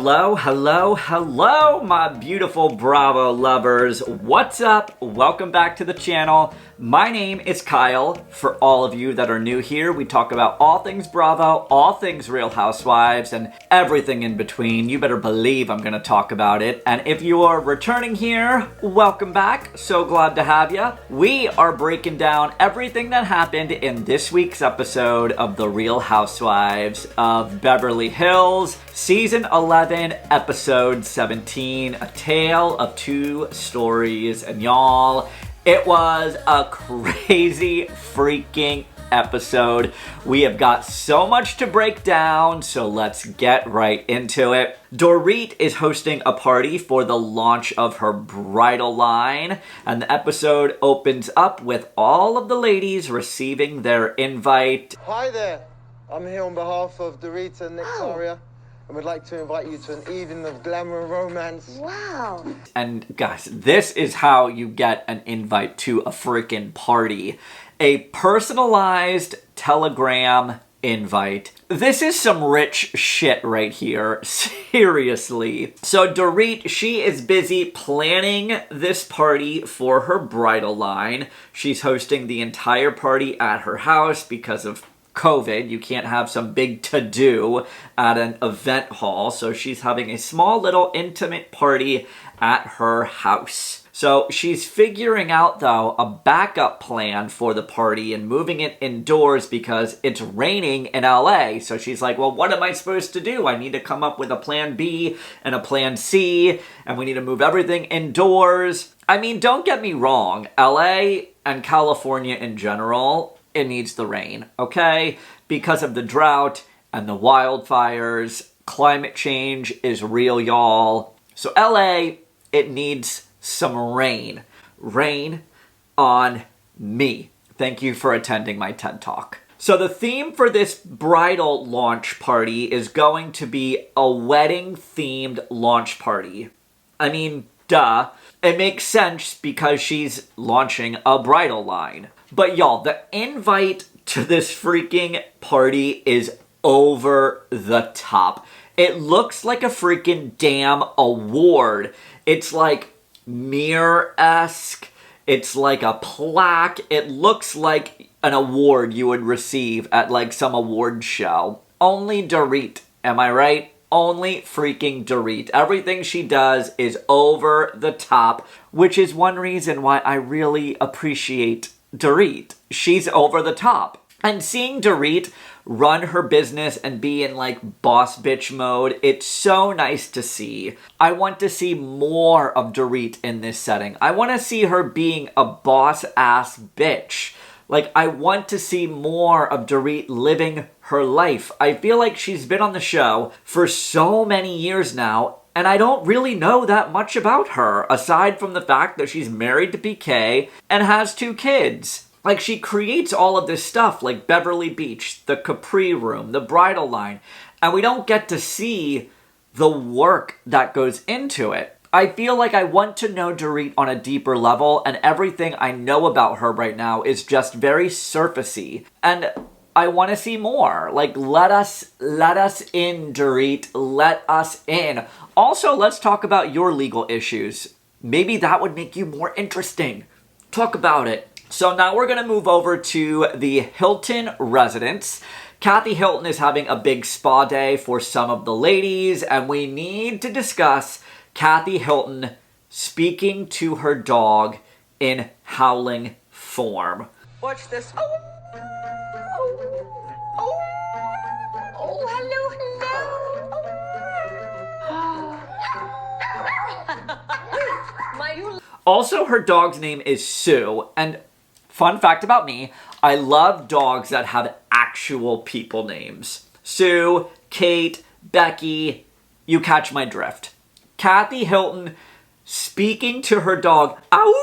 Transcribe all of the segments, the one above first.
Hello, hello, hello, my beautiful Bravo lovers. What's up? Welcome back to the channel. My name is Kyle. For all of you that are new here, we talk about all things Bravo, all things Real Housewives, and everything in between. You better believe I'm going to talk about it. And if you are returning here, welcome back. So glad to have you. We are breaking down everything that happened in this week's episode of The Real Housewives of Beverly Hills, Season 11, Episode 17, A Tale of Two Stories. And y'all, it was a crazy freaking episode. We have got so much to break down, so let's get right into it. Dorit is hosting a party for the launch of her bridal line, and the episode opens up with all of the ladies receiving their invite. Hi there, I'm here on behalf of Dorit and Victoria. And we'd like to invite you to an evening of glamour and romance. Wow. And guys, this is how you get an invite to a freaking party. A personalized telegram invite. This is some rich shit right here. Seriously. So Dorit, she is busy planning this party for her bridal line. She's hosting the entire party at her house because of COVID. You can't have some big to-do at an event hall, so she's having a small little intimate party at her house. So she's figuring out, though, a backup plan for the party and moving it indoors because it's raining in LA. So she's like, well, what am I supposed to do? I need to come up with a plan B and a plan C, and we need to move everything indoors. I mean, don't get me wrong. LA and California in general, it needs the rain, okay? Because of the drought and the wildfires, climate change is real, y'all. So LA, it needs some rain. Rain on me. Thank you for attending my TED Talk. So the theme for this bridal launch party is going to be a wedding-themed launch party. I mean, duh. It makes sense because she's launching a bridal line. But y'all, the invite to this freaking party is over the top. It looks like a freaking damn award. It's like mirror-esque. It's like a plaque. It looks like an award you would receive at like some award show. Only Dorit, am I right? Only freaking Dorit. Everything she does is over the top, which is one reason why I really appreciate Dorit. She's over the top. And seeing Dorit run her business and be in like boss bitch mode, it's so nice to see. I want to see more of Dorit in this setting. I want to see her being a boss ass bitch. Like, I want to see more of Dorit living her life. I feel like she's been on the show for so many years now, and I don't really know that much about her, aside from the fact that she's married to PK and has 2 kids. Like, she creates all of this stuff, like Beverly Beach, the Capri Room, the bridal line, and we don't get to see the work that goes into it. I feel like I want to know Dorit on a deeper level, and everything I know about her right now is just very surfacey. And I want to see more. Like, let us in, Dorit. Let us in. Also, let's talk about your legal issues. Maybe that would make you more interesting. Talk about it. So now we're going to move over to the Hilton residence. Kathy Hilton is having a big spa day for some of the ladies, and we need to discuss Kathy Hilton speaking to her dog in howling form. Watch this. Oh, hello. Also, her dog's name is Sue, and fun fact about me, I love dogs that have actual people names. Sue, Kate, Becky, you catch my drift. Kathy Hilton speaking to her dog, ow!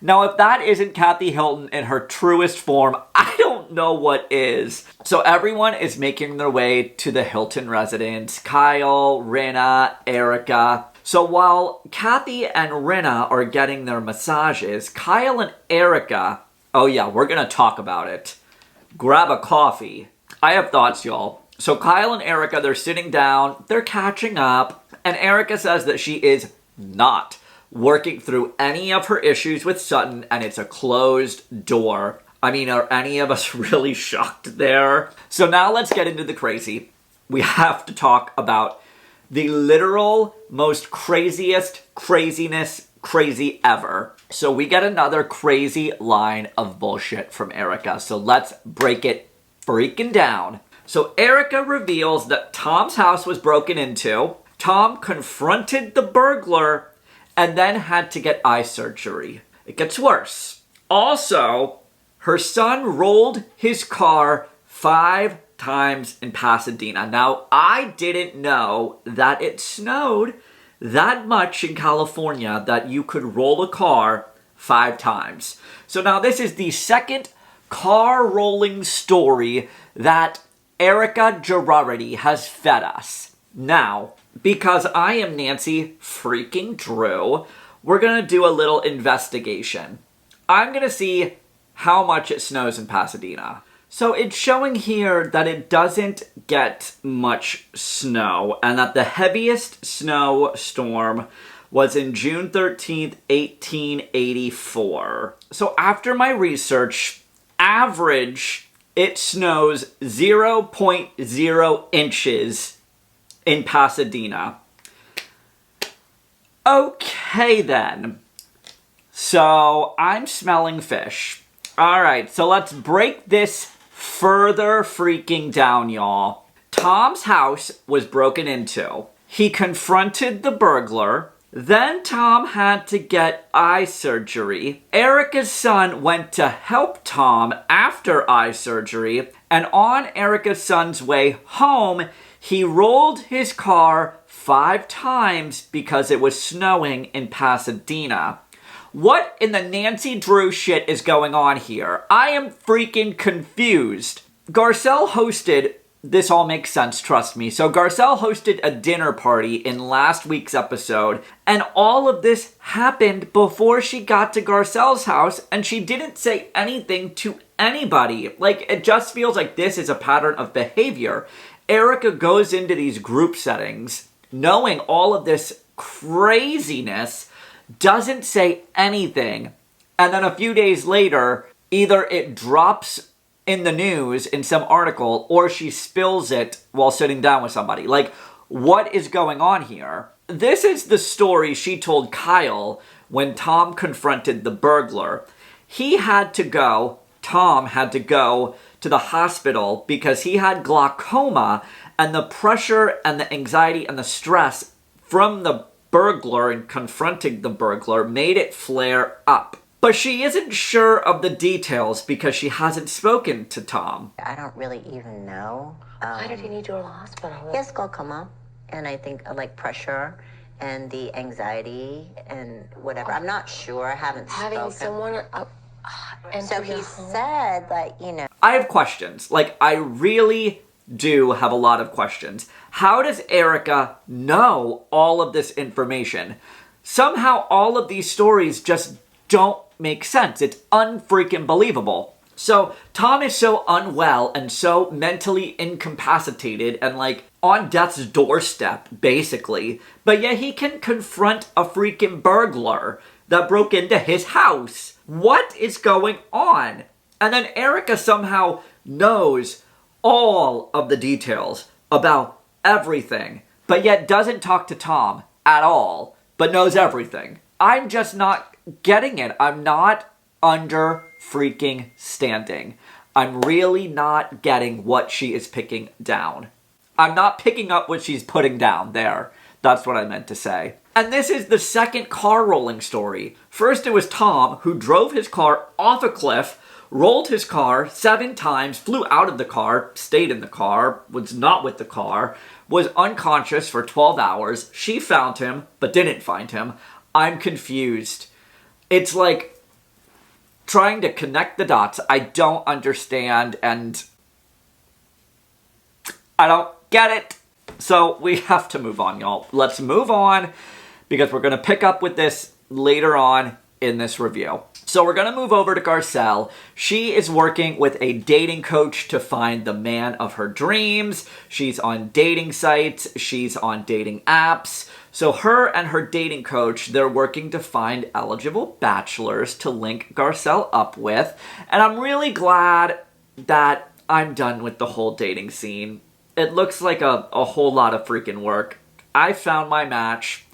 Now, if that isn't Kathy Hilton in her truest form, I don't know what is. So everyone is making their way to the Hilton residence. Kyle, Rinna, Erika. So while Kathy and Rinna are getting their massages, Kyle and Erika, oh yeah, we're gonna talk about it. grab a coffee. I have thoughts, y'all. So Kyle and Erika, they're sitting down, they're catching up, and Erika says that she is not working through any of her issues with Sutton, and it's a closed door. I mean, are any of us really shocked there? So now let's get into the crazy. We have to talk about the literal most craziest craziness crazy ever. So we get another crazy line of bullshit from Erika. So let's break it freaking down. So Erika reveals that Tom's house was broken into. Tom confronted the burglar and then had to get eye surgery. It gets worse. Also, her son rolled his car 5 times in Pasadena. Now, I didn't know that it snowed that much in California that you could roll a car 5 times. So now this is the second car rolling story that Erika Jayne has fed us. Now, because I am Nancy freaking Drew, we're going to do a little investigation. I'm going to see how much it snows in Pasadena. So it's showing here that it doesn't get much snow, and that the heaviest snowstorm was in June 13th, 1884. So after my research, average, it snows 0.0 inches in Pasadena. Okay then. So I'm smelling fish. Alright, so let's break this further freaking down, y'all. Tom's house was broken into. He confronted the burglar. Then Tom had to get eye surgery. Erika's son went to help Tom after eye surgery. And on Erika's son's way home, he rolled his car 5 times because it was snowing in Pasadena. What in the Nancy Drew shit is going on here? I am freaking confused. Garcelle hosted, this all makes sense, trust me. So Garcelle hosted a dinner party in last week's episode, and all of this happened before she got to Garcelle's house, and she didn't say anything to anybody. Like, it just feels like this is a pattern of behavior. Erika goes into these group settings, knowing all of this craziness, doesn't say anything, and then a few days later, either it drops in the news in some article, or she spills it while sitting down with somebody. Like, what is going on here? This is the story she told Kyle when Tom confronted the burglar. Tom had to go to the hospital because he had glaucoma, and the pressure and the anxiety and the stress from the burglar and confronting the burglar made it flare up. But she isn't sure of the details because she hasn't spoken to Tom. I don't really even know. Why did he need to go to the hospital? He has glaucoma, and I think like pressure and the anxiety and whatever. I'm not sure. I haven't Having spoken. someone So he said, like, you know. I have questions. Like, I really do have a lot of questions. How does Erika know all of this information? Somehow all of these stories just don't make sense. It's unfreaking believable. So Tom is so unwell and so mentally incapacitated and like on death's doorstep, basically. But yet he can confront a freaking burglar that broke into his house. What is going on? And then Erika somehow knows all of the details about everything, but yet doesn't talk to Tom at all, but knows everything. I'm just not getting it. I'm not under freaking standing. I'm really not getting what she is picking down. I'm not picking up what she's putting down there. That's what I meant to say. And this is the second car rolling story. First it was Tom, who drove his car off a cliff, rolled his car 7 times, flew out of the car, stayed in the car, was not with the car, was unconscious for 12 hours. She found him, but didn't find him. I'm confused. It's like trying to connect the dots. I don't understand, and I don't get it. So we have to move on, y'all. Let's move on, because we're going to pick up with this later on in this review. So we're going to move over to Garcelle. She is working with a dating coach to find the man of her dreams. She's on dating sites. She's on dating apps. So her and her dating coach, they're working to find eligible bachelors to link Garcelle up with. And I'm really glad that I'm done with the whole dating scene. It looks like a whole lot of freaking work. I found my match.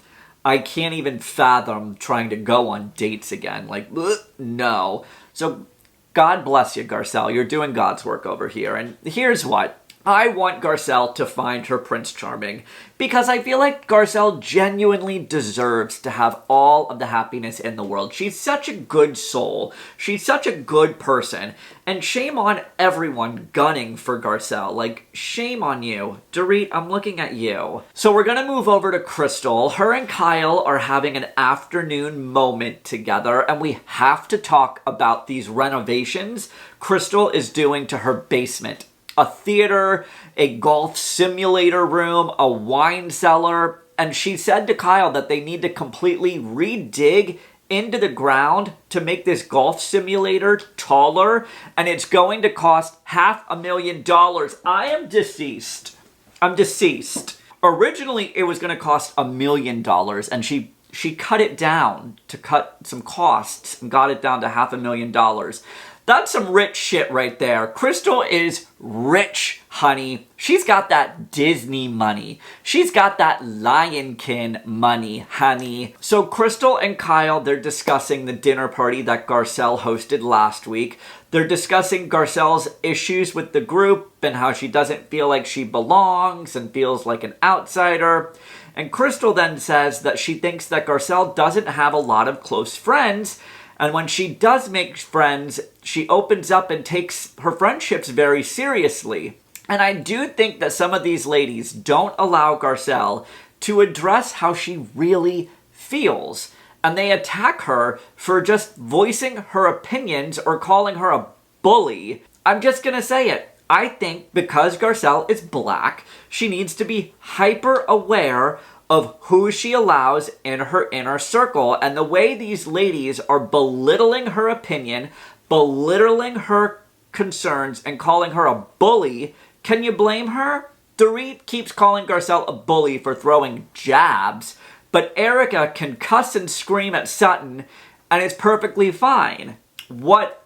I can't even fathom trying to go on dates again. Like, no. So, God bless you, Garcelle. You're doing God's work over here. And here's what. I want Garcelle to find her Prince Charming because I feel like Garcelle genuinely deserves to have all of the happiness in the world. She's such a good soul. She's such a good person. And shame on everyone gunning for Garcelle. Like, shame on you. Dorit, I'm looking at you. So we're going to move over to Crystal. Her and Kyle are having an afternoon moment together, and we have to talk about these renovations Crystal is doing to her basement. A theater, a golf simulator room, a wine cellar, and she said to Kyle that they need to completely redig into the ground to make this golf simulator taller, and it's going to cost $500,000. I am deceased. I'm deceased. Originally, it was going to cost $1 million, and she cut it down to cut some costs and got it down to $500,000. That's some rich shit right there. Crystal is rich, honey. She's got that Disney money. She's got that Lion King money, honey. So Crystal and Kyle, they're discussing the dinner party that Garcelle hosted last week. They're discussing Garcelle's issues with the group and how she doesn't feel like she belongs and feels like an outsider. And Crystal then says that she thinks that Garcelle doesn't have a lot of close friends. And when she does make friends, she opens up and takes her friendships very seriously. And I do think that some of these ladies don't allow Garcelle to address how she really feels. And they attack her for just voicing her opinions or calling her a bully. I'm just gonna say it. I think because Garcelle is black, she needs to be hyper aware of who she allows in her inner circle. And the way these ladies are belittling her opinion, belittling her concerns, and calling her a bully, can you blame her? Dorit keeps calling Garcelle a bully for throwing jabs, but Erika can cuss and scream at Sutton, and it's perfectly fine. What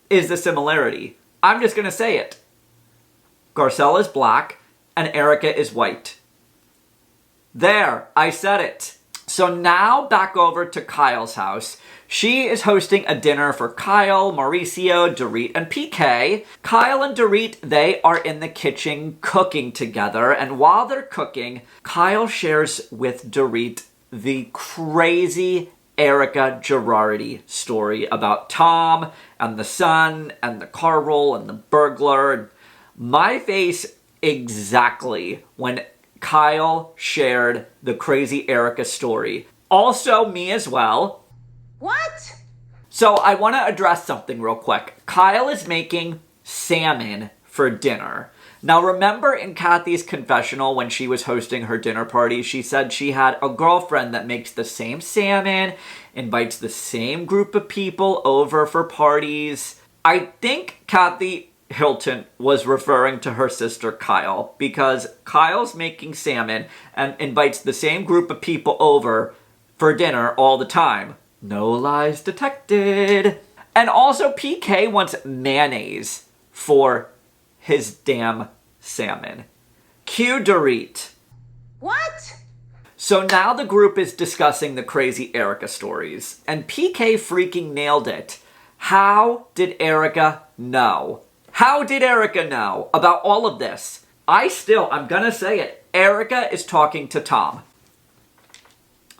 is the similarity? I'm just gonna say it. Garcelle is black, and Erika is white. There, I said it. So now back over to Kyle's house. She is hosting a dinner for Kyle, Mauricio, Dorit, and PK. Kyle and Dorit, they are in the kitchen cooking together. And while they're cooking, Kyle shares with Dorit the crazy Erika Jayne story about Tom and the son and the car roll and the burglar. My face exactly when Kyle shared the crazy Erika story. Also, me as well. What? So I want to address something real quick. Kyle is making salmon for dinner. Now remember in Kathy's confessional when she was hosting her dinner party, she said she had a girlfriend that makes the same salmon, invites the same group of people over for parties. I think Kathy Hilton was referring to her sister Kyle because Kyle's making salmon and invites the same group of people over for dinner all the time. No lies detected. And also PK wants mayonnaise for his damn salmon. Cue Dorit. What? So now the group is discussing the crazy Erika stories, and PK freaking nailed it. How did Erika know? How did Erika know about all of this? I'm gonna say it. Erika is talking to Tom.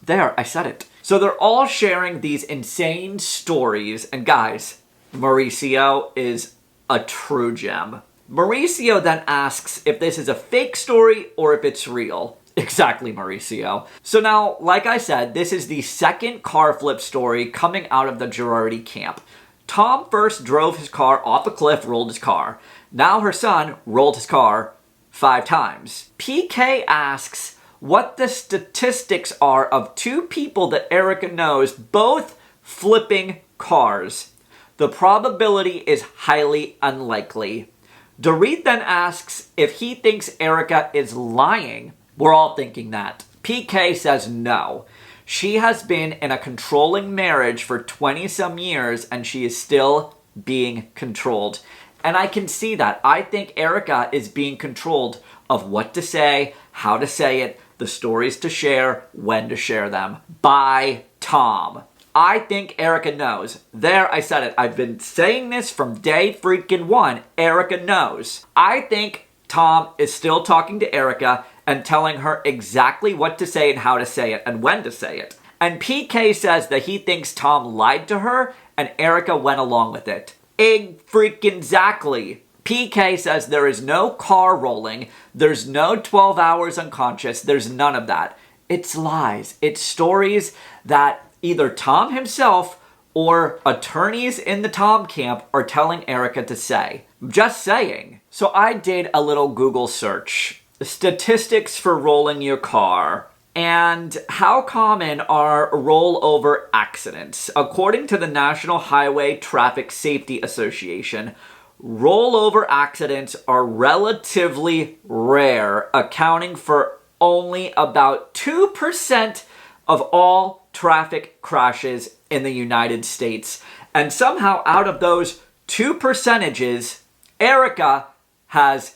There, I said it. So they're all sharing these insane stories, and guys, Mauricio is a true gem. Mauricio then asks if this is a fake story or if it's real. Exactly, Mauricio. So now, like I said, this is the second car flip story coming out of the Girardi camp. Tom first drove his car off a cliff, rolled his car. Now her son rolled his car 5 times. PK asks what the statistics are of 2 people that Erika knows both flipping cars. The probability is highly unlikely. Dorit then asks if he thinks Erika is lying. We're all thinking that. PK says no. She has been in a controlling marriage for 20-some years and she is still being controlled. And I can see that. I think Erika is being controlled of what to say, how to say it, the stories to share, when to share them, by Tom. I think Erika knows. There, I said it. I've been saying this from day freaking one. Erika knows. I think Tom is still talking to Erika and telling her exactly what to say and how to say it and when to say it. And PK says that he thinks Tom lied to her and Erika went along with it. Exactly. PK says there is no car rolling, there's no 12 hours unconscious, there's none of that. It's lies. It's stories that either Tom himself or attorneys in the Tom camp are telling Erika to say. Just saying. So I did a little Google search. Statistics for rolling your car. And how common are rollover accidents? According to the National Highway Traffic Safety Association, rollover accidents are relatively rare, accounting for only about 2% of all traffic crashes in the United States. And somehow out of those 2%, Erika has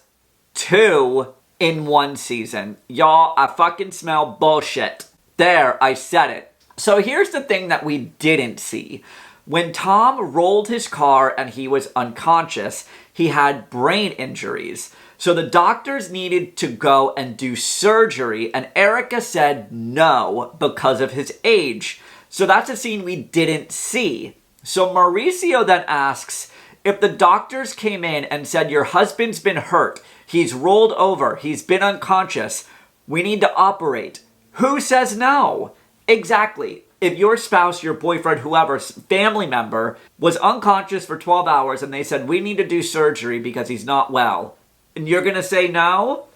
2 in one season. Y'all, I fucking smell bullshit. There, I said it. So here's the thing that we didn't see. When Tom rolled his car and he was unconscious, he had brain injuries. So the doctors needed to go and do surgery, and Erika said no because of his age. So that's a scene we didn't see. So Mauricio then asks, if the doctors came in and said, your husband's been hurt, he's rolled over, he's been unconscious, we need to operate, who says no? Exactly. If your spouse, your boyfriend, whoever, family member, was unconscious for 12 hours and they said, we need to do surgery because he's not well, and you're going to say no?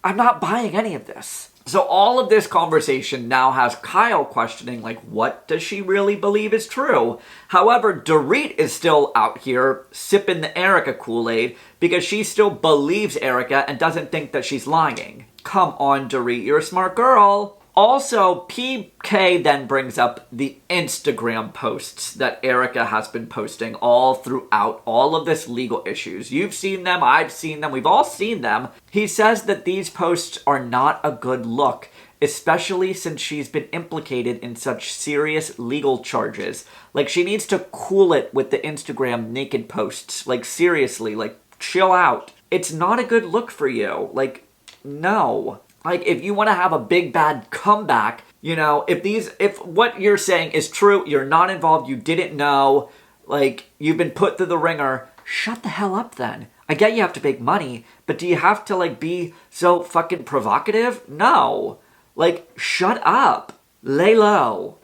I'm not buying any of this. So all of this conversation now has Kyle questioning, like, what does she really believe is true? However, Dorit is still out here sipping the Erika Kool-Aid because she still believes Erika and doesn't think that she's lying. Come on, Dorit, you're a smart girl. Also, PK then brings up the Instagram posts that Erika has been posting all throughout all of this legal issues. You've seen them, I've seen them, we've all seen them. He says that these posts are not a good look, especially since she's been implicated in such serious legal charges. Like, she needs to cool it with the Instagram naked posts. Like, seriously, like, chill out. It's not a good look for you. Like, no. Like, if you want to have a big bad comeback, you know, if what you're saying is true, you're not involved, you didn't know, like, you've been put through the ringer, shut the hell up then. I get you have to make money, but do you have to, like, be so fucking provocative? No. Like, shut up. Lay low.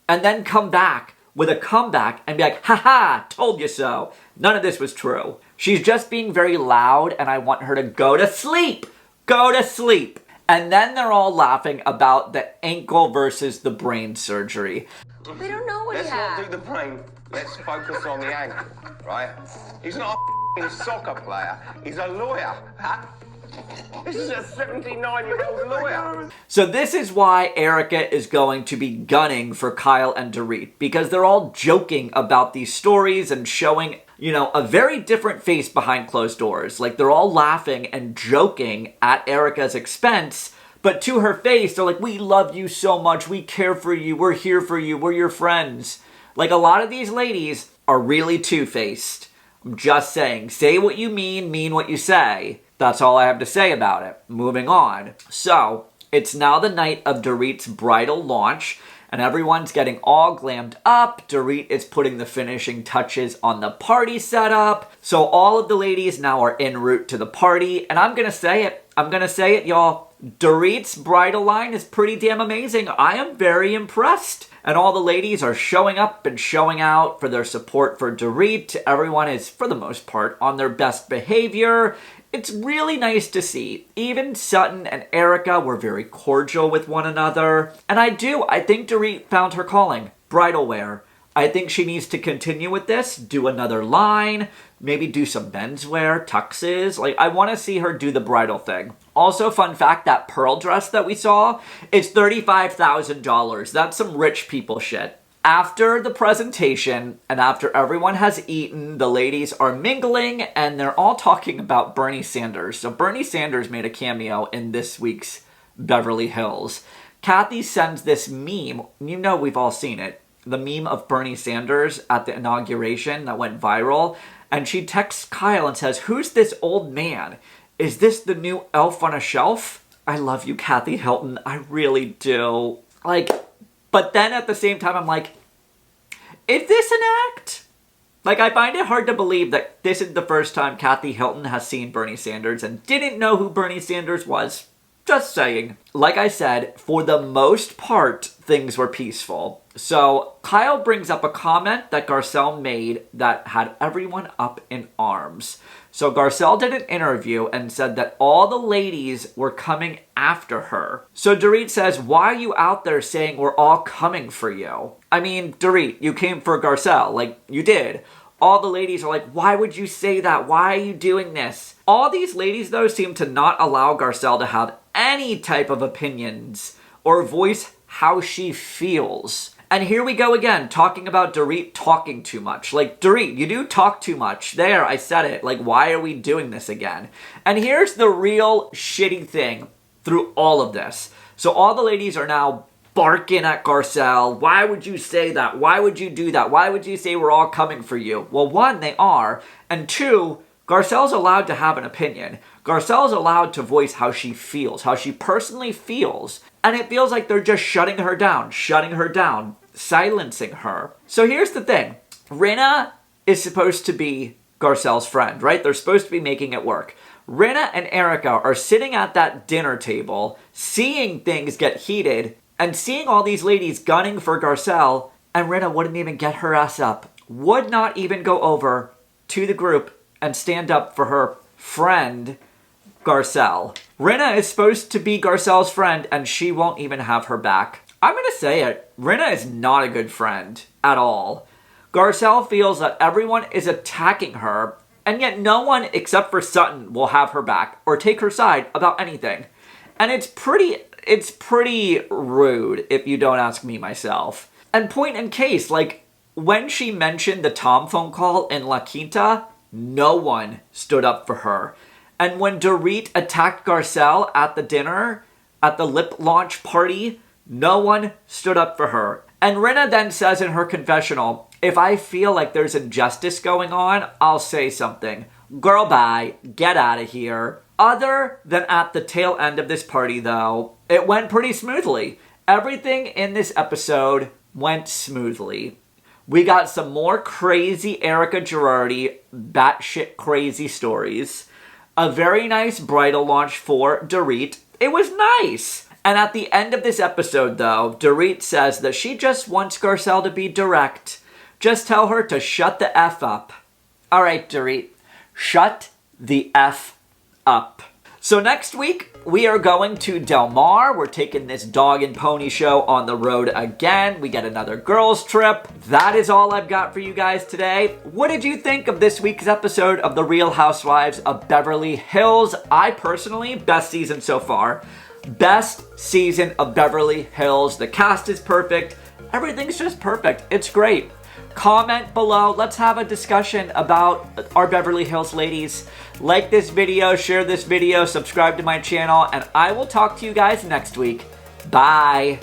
And then come back with a comeback and be like, haha, told you so. None of this was true. She's just being very loud and I want her to go to sleep. Go to sleep. And then they're all laughing about the ankle versus the brain surgery. We don't know what he Let's not had. do the brain. Let's focus on the ankle, right? He's not a soccer player. He's a lawyer. Huh? This is a 79-year-old lawyer. So this is why Erika is going to be gunning for Kyle and Dorit, because they're all joking about these stories and showing, you know, a very different face behind closed doors. Like, they're all laughing and joking at Erika's expense, but to her face, they're like, we love you so much, we care for you, we're here for you, we're your friends. Like, a lot of these ladies are really two-faced. I'm just saying, say what you mean what you say. That's all I have to say about it. Moving on. So, it's now the night of Dorit's bridal launch, and everyone's getting all glammed up. Dorit is putting the finishing touches on the party setup. So all of the ladies now are en route to the party, and I'm gonna say it, y'all. Dorit's bridal line is pretty damn amazing. I am very impressed. And all the ladies are showing up and showing out for their support for Dorit. Everyone is, for the most part, on their best behavior. It's really nice to see. Even Sutton and Erika were very cordial with one another. And I think Dorit found her calling. bridal wear. I think she needs to continue with this, do another line, maybe do some menswear, tuxes. Like, I want to see her do the bridal thing. Also, fun fact, that pearl dress that we saw is $35,000. That's some rich people shit. After the presentation, and after everyone has eaten, the ladies are mingling, and they're all talking about Bernie Sanders. So Bernie Sanders made a cameo in this week's Beverly Hills. Kathy sends this meme. You know we've all seen it. The meme of Bernie Sanders at the inauguration that went viral. And she texts Kyle and says, "Who's this old man? Is this the new elf on a shelf?" I love you, Kathy Hilton. I really do. Like, but then at the same time, I'm like, is this an act? Like, I find it hard to believe that this is the first time Kathy Hilton has seen Bernie Sanders and didn't know who Bernie Sanders was. Just saying. Like I said, for the most part, things were peaceful. So Kyle brings up a comment that Garcelle made that had everyone up in arms. So Garcelle did an interview and said that all the ladies were coming after her. So Dorit says, "Why are you out there saying we're all coming for you?" I mean, Dorit, you came for Garcelle. Like, you did. All the ladies are like, "Why would you say that? Why are you doing this?" All these ladies, though, seem to not allow Garcelle to have any type of opinions or voice how she feels. And here we go again, talking about Dorit talking too much. Like, Dorit, you do talk too much. There, I said it. Like, why are we doing this again? And here's the real shitty thing through all of this. So all the ladies are now barking at Garcelle. Why would you say that? Why would you do that? Why would you say we're all coming for you? Well, one, they are. And two, Garcelle's allowed to have an opinion. Garcelle's allowed to voice how she feels, how she personally feels. And it feels like they're just shutting her down, silencing her. So here's the thing. Rinna is supposed to be Garcelle's friend, right? They're supposed to be making it work. Rinna and Erika are sitting at that dinner table, seeing things get heated, and seeing all these ladies gunning for Garcelle, and Rinna wouldn't even get her ass up. Would not even go over to the group and stand up for her friend, Garcelle. Rinna is supposed to be Garcelle's friend, and she won't even have her back. I'm gonna say it. Rinna is not a good friend at all. Garcelle feels that everyone is attacking her, and yet no one except for Sutton will have her back or take her side about anything. And it's pretty rude if you don't ask me myself. And point in case, like, when she mentioned the Tom phone call in La Quinta, no one stood up for her. And when Dorit attacked Garcelle at the dinner, at the lip launch party, no one stood up for her. And Rinna then says in her confessional, "If I feel like there's injustice going on, I'll say something. Girl, bye. Get out of here." Other than at the tail end of this party, though, it went pretty smoothly. Everything in this episode went smoothly. We got some more crazy Erika Jayne, batshit crazy stories. A very nice bridal launch for Dorit. It was nice. And at the end of this episode, though, Dorit says that she just wants Garcelle to be direct. Just tell her to shut the F up. All right, Dorit, shut the F up. So next week, we are going to Del Mar. We're taking this dog and pony show on the road again. We get another girls trip. That is all I've got for you guys today. What did you think of this week's episode of The Real Housewives of Beverly Hills? I personally, best season so far. Best season of Beverly Hills. The cast is perfect. Everything's just perfect. It's great. Comment below. Let's have a discussion about our Beverly Hills ladies. Like this video, share this video, subscribe to my channel, and I will talk to you guys next week. Bye.